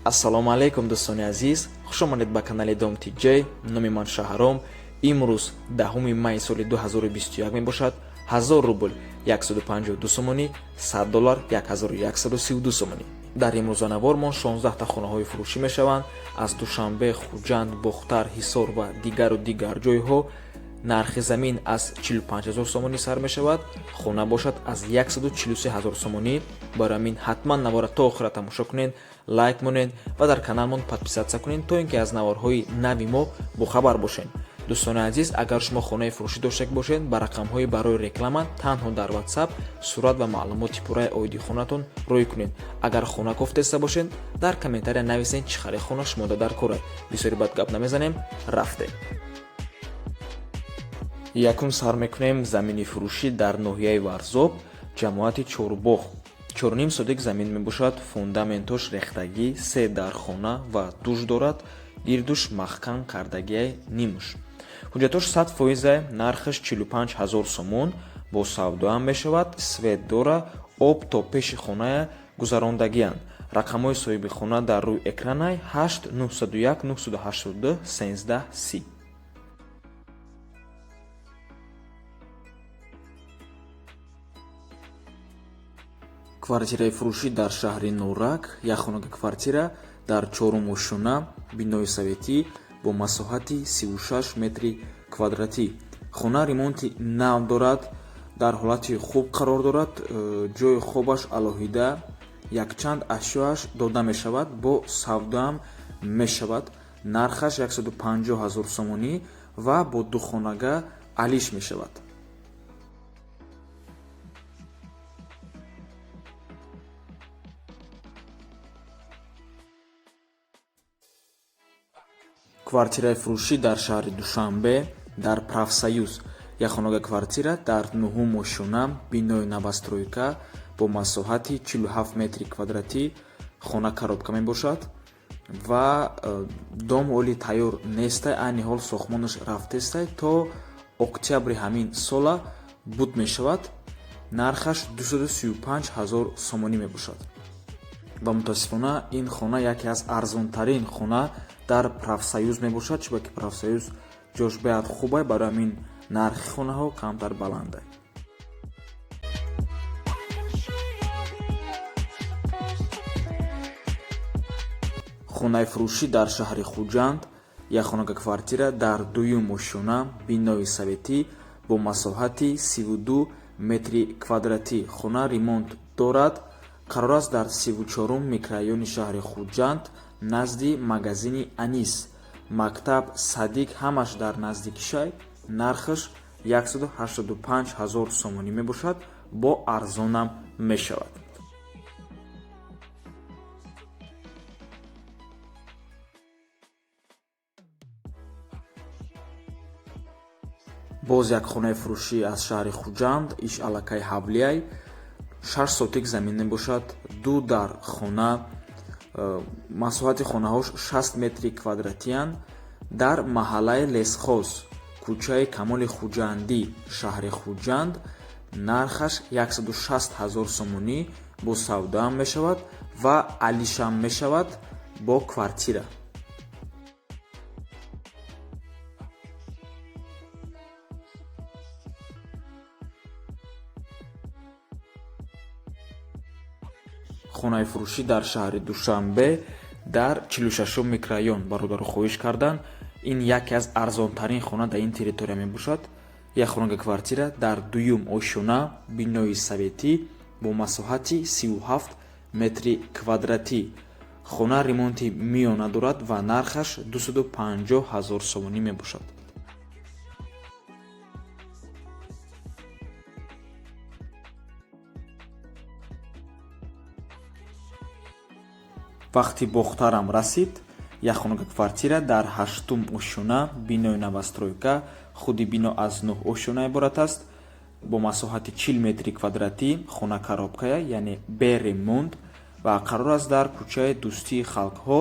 ассалому алайкум дӯстони азиз, хушомадед ба канали Dom TJ. номи ман Шаҳром. имрӯз 10 майи соли 2021 мебошад. 1000 рубл 152 сомонӣ, $100 1132 сомонӣ. дар имрӯзанавор мо 16 та хонаҳои фурӯшӣ мешаванд. аз Душанбе, Хуҷанд, Бохтар, Ҳисор ва дигару дигар ҷойҳо. нархи замин аз 45 000 сомонӣ сар мешавад. хона бошад аз 143 000 сомонӣ. барои ҳамин ҳатман навора то охира тамошо кунед, лайк монед ва дар каналмон подписатсия кунед, то ин ки аз наворҳои нави мо бохабар бошед. дӯстони азиз, агар шумо хонаи фурӯшӣ дошта бошед, ба рақамҳои барои реклама танҳо дар WhatsApp сурат ва маълумоти пурраи оиди хонатон рӯй кунед. агар хона кофтеста бошед, дар комментария нависед чӣ хари хона шумода дар кор. бисёри бад гап намезанем, рафтем. якум сар мекунем замини фурӯшӣ дар ноҳияи Варзоб, ҷамоати Чорубоғ. 4.5 сотик замин мебошад. фундаментош рехтагӣ, 3 дар хона ва душ дорад. гирдуш маҳкам кардагияи нимуш. ҳуҷҷатош 100%, нархаш 45 000 сомон. бо савдоам мешавад. свет дора, об то пеши хонае гузарондагиянд. рақамҳои соҳиби хона дар рӯи экранай 8 901 982 13 30. квартираи фурӯшӣ дар шаҳри Норак, як хонага квартира дар 4 ошона, бинои советӣ бо масоҳати 36 метри квадратӣ. хона ремонти нав дорад, дар ҳолати хуб қарор дорад. ҷои хобаш алоҳида, якчанд ашёаш дода мешавад, бо савдоам мешавад. нархаш 150 000 сомонӣ ва бо духонага алиш мешавад. квартираи фурӯшӣ дар шаҳри Душанбе, дар Правсоюз, як хонага квартира дар 9 ошона, бинои новостройка бо масоҳати 47 метри квадратӣ. хона коробка мебошад ва дом оли тайёр нестай, айни ҳол сохтмонаш рафтестай, то октябри ҳамин сола буд мешавад. нархаш 235 000 сомонӣ мебошад. ва мутаассифона ин хона яке аз арзонтарин хона дар Правсоюз мебошад, чуба ки Правсоюз ҷош беҳад хубай, барои ҳамин нархи хонаҳо камтар баландай. хонаи фурӯшӣ дар шаҳри Хуҷанд, як хонага квартира дар 2 ошона, бинои советӣ бо масоҳати 32 метри квадратӣ. хона ремонт дорад. қарор аст дар 34 микрорайони шаҳри Хуҷанд, назди магазини Анис, мактаб Садиқ, ҳамаш дар наздики шай. нархаш 185 000 сомонӣ мебошад, бо арзонам мешавад. боз як хонаи фурӯшӣ аз шаҳри Хуҷанд, иш алакай ҳавлияй, 6 сотик замин мебошад. ду дар хона, масоҳати хонаҳош 60 метри квадратиянд, дар маҳаллаи Лесхоз, кӯчаи Камоли Хуҷандӣ, шаҳри Хуҷанд. нархаш 160 000 сомонӣ, бо савдоам мешавад ва алишам мешавад бо квартира. хонаи фурӯшӣ дар шаҳри Душанбе, дар 46 микрорайон, бародару хоҳиш кардан, ин яке аз арзонтарин хона дар ин территория мебошад. як хонага квартира дар 2 ошона, бинои советӣ бо масоҳати 37 метри квадратӣ. хона ремонти миёна дорад ва нархаш 250 000 сомонӣ мебошад. вақти бохтарам расид, як хонага квартира дар 8 ошона, бинои новостройка, худи бино аз 9 ошона иборат аст, бо масоҳати 40 метри квадратӣ. хона коробкая, яъне беремонт, ва қарор аст дар кӯчаи Дӯстии халқҳо,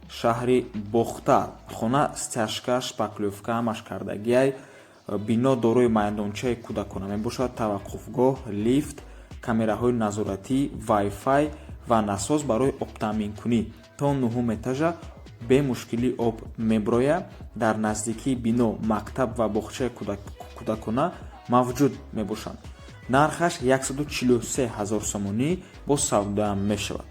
шаҳри Бохтар. хона стяжка, шпаклёвка, ҳамаш кардагияй. бино дорои майдончаи кӯдакона мебошад, таваққуфгоҳ, лифт, камераҳои назоратӣ, вайфай ва насос барои обтаъминкунӣ. то нуҳум этажа бе мушкилӣ об меброя. Дар наздикии бино мактаб ва боғчаи кӯдакона мавҷуд мебошанд. нархаш 143 000 сомонӣ бо савдоам мешавад.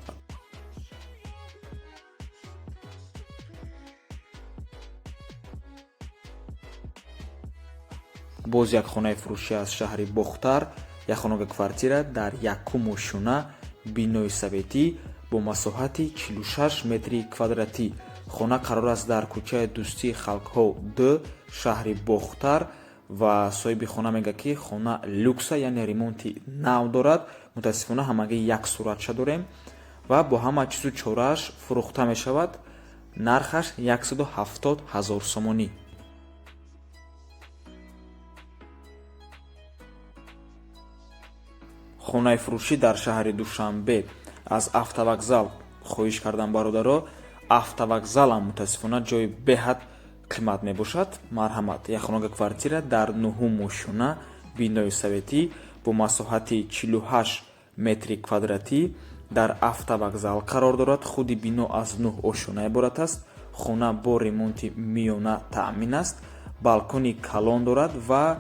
боз як хонаи фурӯшӣ аз шаҳри бохтар, як хонага квартира дар якум ошуна бинои советӣ бо масоҳати 46 метри квадратӣ. хона қарор аст дар кӯчаи дӯстии халқҳо 2 шаҳри бохтар ва соҳиби хона мегӯяд ки хона люкса, яъне ремонти нав дорад. мутаассифона ҳамагӣ як суратша дорем ва бо ҳама чизу чорааш фурӯхта мешавад. нархаш 170 000 сомонӣ. хонаи фурӯшӣ дар шаҳри душанбе аз автовокзал. хоҳиш кардам бародаро, автовокзалам мутаассифона ҷои беҳад қимат мебошад. марҳамат. як хонага квартира дар 9 ошуна бинои советӣ бо масоҳати 48 метри квадратӣ дар автовокзал қарор дорад. худи бино аз 9 ошуна иборат аст. хона бо ремонти миёна таъмин аст. балкони калон дорад ва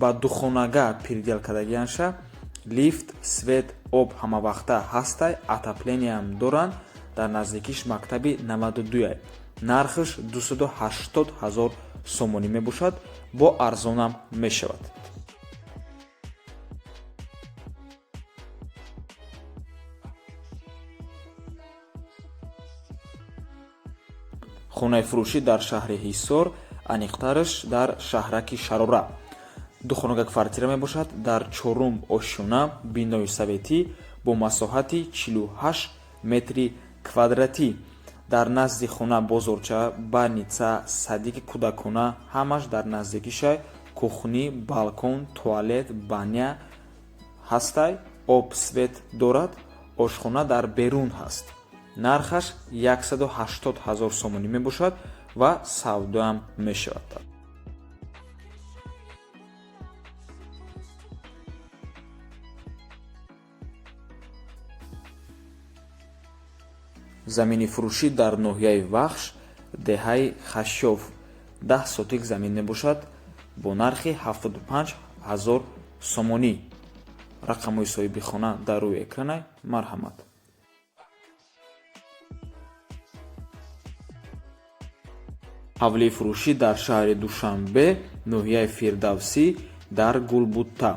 ба духонага переделкардагианша лифт, свет, об ҳамавақта ҳастай, отоплениям доранд. дар наздикиш мактаби 92. нархаш 280 000 сомонӣ мебошад, бо арзонам мешавад. хонаи фурӯшӣ дар шаҳри ҳисор, аниқтараш дар шаҳраки шарора. 2 хонага квартира мебошад дар 4 ошуна бинои советӣ бо масоҳати 48 метри квадратӣ. дар назди хона бозорча, баница, садики кӯдакона, ҳамаш дар наздикиша кухни, балкон, туалет, баня ҳастай. об, свет дорад. ошхона дар берун ҳаст. нархаш 180 000 сомонӣ мебошад ва савдоам мешавад. замини фурӯшӣ дар ноҳияи вахш, деҳаи хашёв. 10 сотик замин мебошад бо нархи 75 000 сомонӣ. рақамҳои соҳиби хона дар рӯи экранай. марҳамат. ҳавлии фурӯшӣ дар шаҳри душанбе, ноҳияи фирдавсӣ дар гулбутта.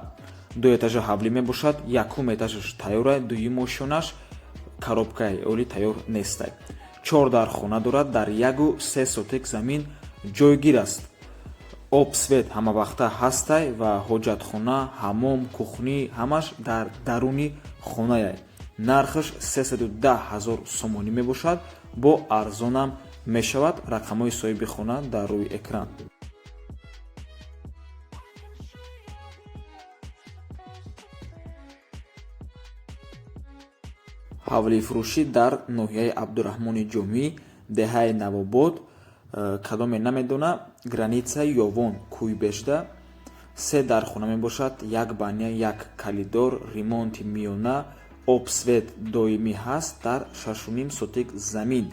2 этажа ҳавлӣ мебошад. якум этажаш тайёрай, дуюм ошунаш коробкаи оли тайёр нестай. 4 дар хона дорад. дар 1.3 сотик замин ҷойгир аст. об, свет ҳамавақта ҳастай ва ҳоҷатхона, ҳаммом, кухни ҳамаш дар даруни хонае. нархаш 310 000 сомонӣ мебошад, бо арзонам мешавад. рақамҳои соҳиби хона дар рӯи экран. ҳавлии фурӯшӣ дар ноҳияи абдураҳмони ҷомӣ, деҳаи навобод, кадоме намедона, границаи ёвон, кӯйбежда. 3 дар хона мебошад. 1 баня, 1 калидор, ремонти миёна, об, свет доимӣ ҳаст. дар 6.5 сотик замин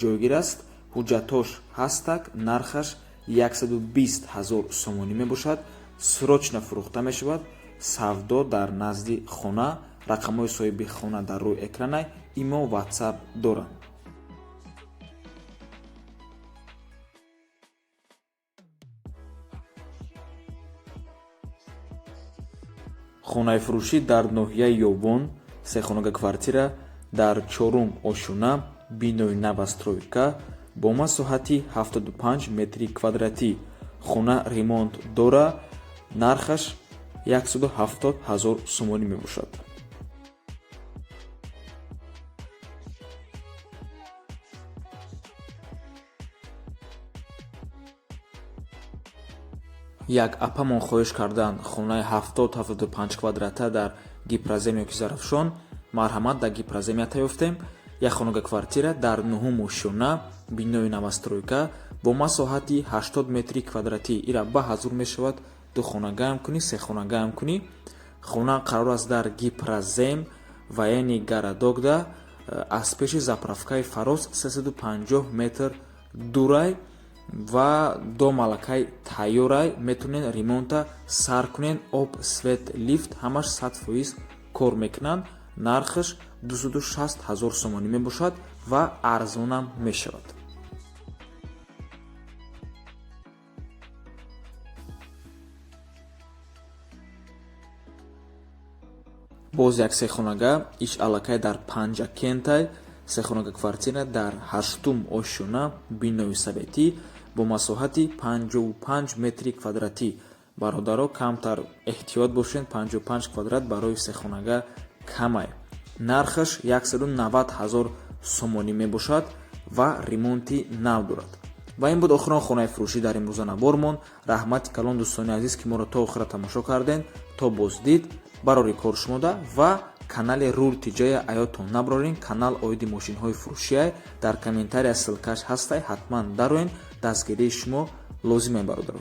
ҷойгир аст. ҳуҷҷатош ҳастак. нархаш 120 000 сомонӣ мебошад. срочна фурӯхта мешавад. савдо дар назди хона. рақамҳои соҳиби хона дар рӯи экранай. имо ватсап доранд. хонаи фурӯшӣ дар ноҳияи ёвон, 3 хонага квартира дар 4 ошуна бинои новостройка бо масоҳати 75 метри квадратӣ. хона ремонт дора. нархаш 170 000 сомонӣ мебошад. як апамон хоҳиш карданд хонаи 70-75 квадрата дар гипроземия Зарафшон. марҳамат, дар гипроземията ёфтем. як хонага квартира дар 9 ошуна бинои новостройка бо масоҳати 80 метри квадратӣ. ира ба ҳазур мешавад. 2 хонагаам кунӣ, 3 хонагаам кунӣ. хона қарор аст дар гипрозем ва яъни гарадогда аз пеши заправкаи фарос 350 метр дурай ва до малакаи тайёрай метавонен ремонта сар кунен. об, свет, лифт ҳамаш 100% кор мекунанд. нархаш 260 000 сомонӣ мебошад ва арзонам мешавад. боз як сехонага иш аллакай дар Панҷакентай, сехонага квартира дар 8-ум ошӯна бинои советӣ бо масоҳати 55 метри квадратӣ. бародаро камтар эҳтиёт бошед, 55 квадрат барои сехонага камай. нархаш 190 000 сомонӣ мебошад ва ремонти нав дорад. ва ин буд охирон хонаи фурӯшӣ дар имрӯза набормон. раҳмати калон дӯстони азиз ки моро то охира тамошо карден. то боздид барори кор шумода ва канали Ruр Тиҷая аётон наброрин. канал оиди мошинҳои фурӯшиай. дар комментария ссилкааш ҳастай, ҳатман дароен. дастгирии шумо лозимай бародаро.